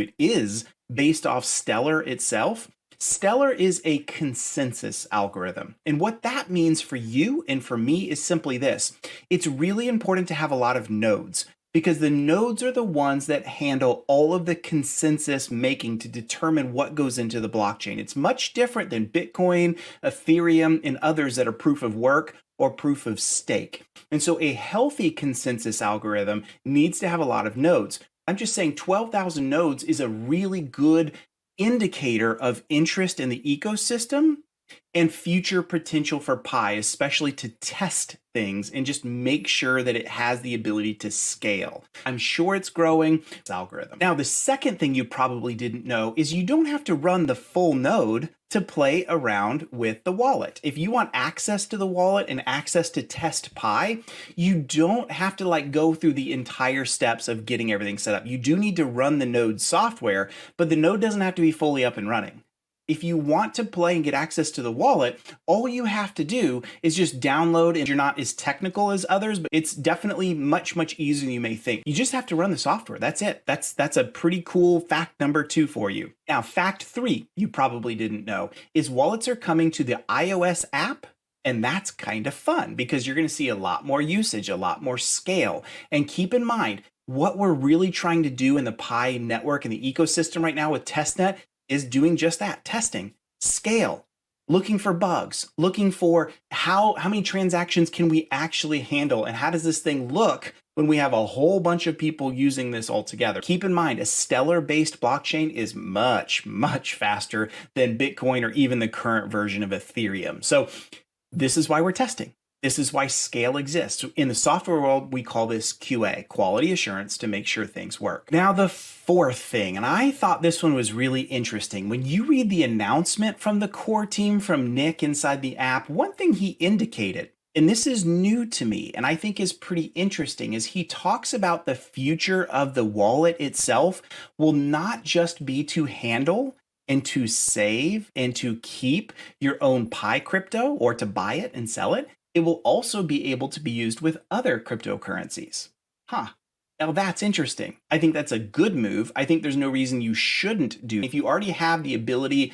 It is based off Stellar itself. Stellar is a consensus algorithm. And what that means for you and for me is simply this. It's really important to have a lot of nodes because the nodes are the ones that handle all of the consensus making to determine what goes into the blockchain. It's much different than Bitcoin, Ethereum, and others that are proof of work or proof of stake. And so a healthy consensus algorithm needs to have a lot of nodes. I'm just saying 12,000 nodes is a really good indicator of interest in the ecosystem and future potential for Pi, especially to test things and just make sure that it has the ability to scale. I'm sure it's growing. It's algorithm. Now, the second thing you probably didn't know is you don't have to run the full node to play around with the wallet. If you want access to the wallet and access to test Pi, you don't have to go through the entire steps of getting everything set up. You do need to run the node software, but the node doesn't have to be fully up and running. If you want to play and get access to the wallet, all you have to do is just download, and you're not as technical as others, but it's definitely much, much easier than you may think. You just have to run the software. That's it. That's a pretty cool fact number 2 for you. Now, fact 3, you probably didn't know, is wallets are coming to the iOS app. And that's kind of fun because you're going to see a lot more usage, a lot more scale. And keep in mind, what we're really trying to do in the Pi network and the ecosystem right now with testnet is doing just that, testing, scale, looking for bugs, looking for how many transactions can we actually handle, and how does this thing look when we have a whole bunch of people using this all together. Keep in mind, a Stellar-based blockchain is much, much faster than Bitcoin or even the current version of Ethereum. So this is why we're testing. This is why scale exists. In the software world, we call this QA, quality assurance, to make sure things work. Now, the fourth thing, and I thought this one was really interesting. When you read the announcement from the core team, from Nick inside the app, one thing he indicated, and this is new to me, and I think is pretty interesting, is he talks about the future of the wallet itself will not just be to handle and to save and to keep your own Pi crypto or to buy it and sell it. It will also be able to be used with other cryptocurrencies. Now that's interesting. I think that's a good move. I think there's no reason you shouldn't do it. If you already have the ability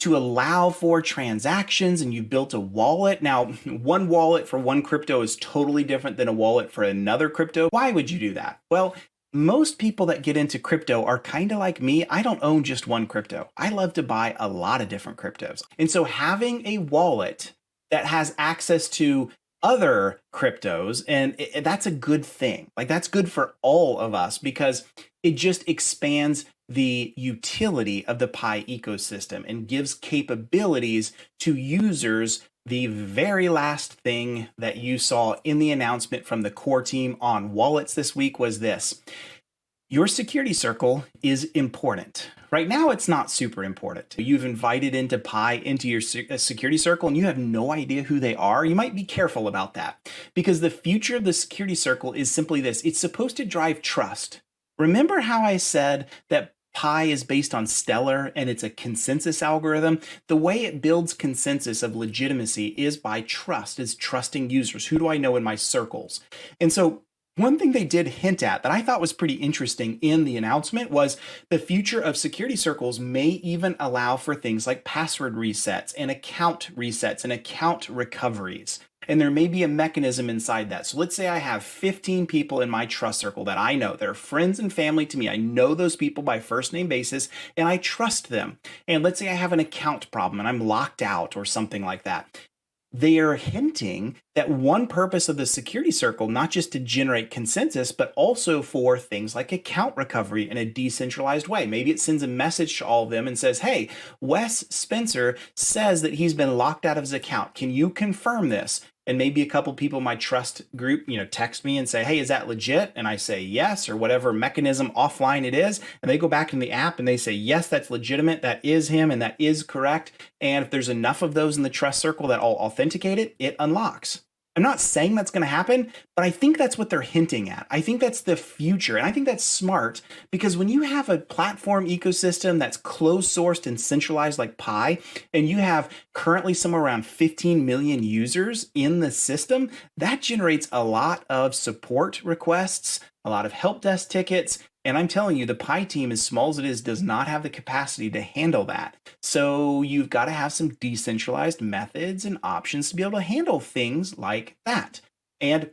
to allow for transactions and you've built a wallet. Now, one wallet for one crypto is totally different than a wallet for another crypto. Why would you do that? Well, most people that get into crypto are kind of like me. I don't own just one crypto. I love to buy a lot of different cryptos. And so having a wallet that has access to other cryptos, and that's a good thing. That's good for all of us because it just expands the utility of the Pi ecosystem and gives capabilities to users. The very last thing that you saw in the announcement from the core team on wallets this week was this. Your security circle is important. Right now, it's not super important. You've invited into Pi into your security circle and you have no idea who they are. You might be careful about that because the future of the security circle is simply this. It's supposed to drive trust. Remember how I said that Pi is based on Stellar and it's a consensus algorithm? The way it builds consensus of legitimacy is by trust, is trusting users. Who do I know in my circles? And so one thing they did hint at that I thought was pretty interesting in the announcement was the future of security circles may even allow for things like password resets and account resets and account recoveries. And there may be a mechanism inside that. So let's say I have 15 people in my trust circle that I know. They're friends and family to me. I know those people by first name basis and I trust them. And let's say I have an account problem and I'm locked out or something like that. They are hinting that one purpose of the security circle, not just to generate consensus, but also for things like account recovery in a decentralized way. Maybe it sends a message to all of them and says, hey, Wes Spencer says that he's been locked out of his account. Can you confirm this? And maybe a couple people in my trust group, text me and say, hey, is that legit? And I say yes, or whatever mechanism offline it is. And they go back in the app and they say, yes, that's legitimate. That is him and that is correct. And if there's enough of those in the trust circle that all authenticate it, it unlocks. I'm not saying that's going to happen, but I think that's what they're hinting at. I think that's the future. And I think that's smart because when you have a platform ecosystem that's closed sourced and centralized like Pi, and you have currently somewhere around 15 million users in the system, that generates a lot of support requests, a lot of help desk tickets, And I'm telling you, the Pi team, as small as it is, does not have the capacity to handle that. So you've got to have some decentralized methods and options to be able to handle things like that. And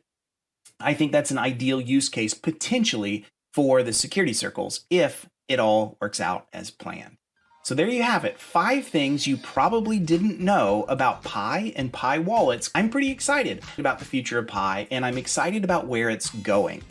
I think that's an ideal use case potentially for the security circles if it all works out as planned. So there you have it, 5 things you probably didn't know about Pi and Pi wallets. I'm pretty excited about the future of Pi, and I'm excited about where it's going.